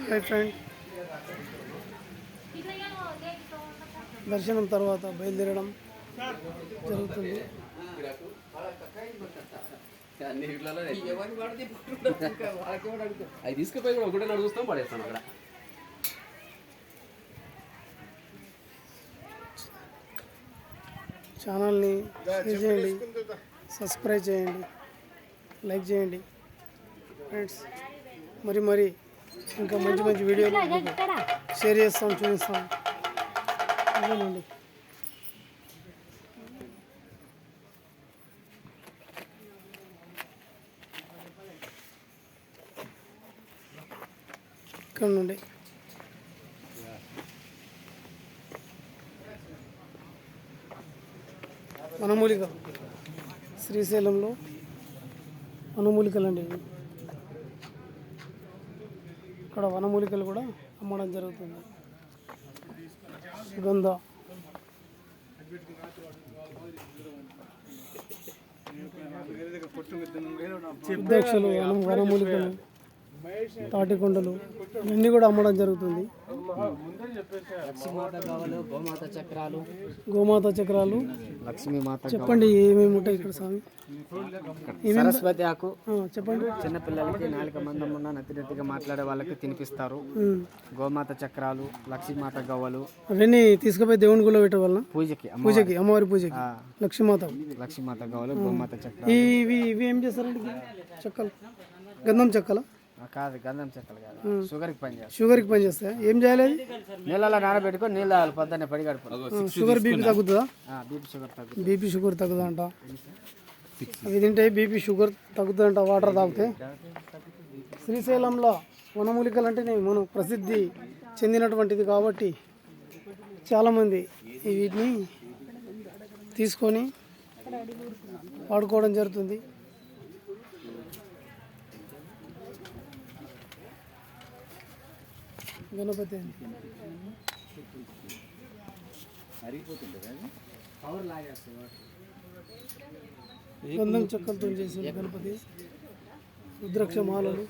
High friend, దర్శనం తర్వాత బయలుదేరడం జరుగుతుంది. అవి తీసుకుపోయి కూడా ఒకటే నడుస్తాం పడేస్తాం అక్కడ. ఛానల్ని షేర్ చేయండి, సబ్స్క్రైబ్ చేయండి, లైక్ చేయండి ఫ్రెండ్స్. మరి ఇంకా మంచి మంచి వీడియోలు షేర్ చేస్తాం, చూపిస్తాం. అదేనండి. ఇక్కడ నుండి వనమూలిక, శ్రీశైలంలో వనమూలికలు అండి. ఇక్కడ వనమూలికలు కూడా అమ్మడం జరుగుతుంది. సుగంధ, ఉద్యాక్షలు, వనమూలికలు, తాటికొండలు ఇవన్నీ కూడా అమ్మడం జరుగుతుంది. గోమాత చక్రాలు, లక్ష్మీమాత. చెప్పండి ఏమేమి ఉంటాయి ఇక్కడ స్వామి? సరస్వతి ఆకు చెప్పండి. చిన్నపిల్లలకి నాలుక మందం ఉన్న నత్తినెత్తిగా మాట్లాడే వాళ్ళకి తినిపిస్తారు. గోమాత చక్రాలు, లక్ష్మీమాత గవ్వలు అవన్నీ తీసుకుపోయి దేవుని గుళ్ళో పెట్టే వల్ల పూజకి అమ్మవారి పూజకి లక్ష్మీమాత గవ్వలు, గోమాత చక్రాలు. ఇవి ఏం చేస్తారండి? చెక్కలు, గంధం చెక్కల కాదు, గంధం చెక్కలు కాదు, షుగర్కి పని చేస్తాయి. ఏం చేయాలి? నీళ్ళలో నానబెట్టుకొని నీళ్ళు తాగాలి పొద్దున్నే పడి గడుపు. షుగర్ బీపీ తగ్గుతుందా? బీపీ షుగర్ తగ్గుతుందంట. అవి తింటే బీపీ షుగర్ తగ్గుతుందంట వాటర్ తాగితే. శ్రీశైలంలో వనమూలికలు అంటే మనం ప్రసిద్ధి చెందినటువంటిది కాబట్టి చాలామంది వీటిని తీసుకొని వాడుకోవడం జరుగుతుంది. గణపతి గంధం చెక్కలతో చేసిన గణపతి, రుద్రాక్ష మాలలు,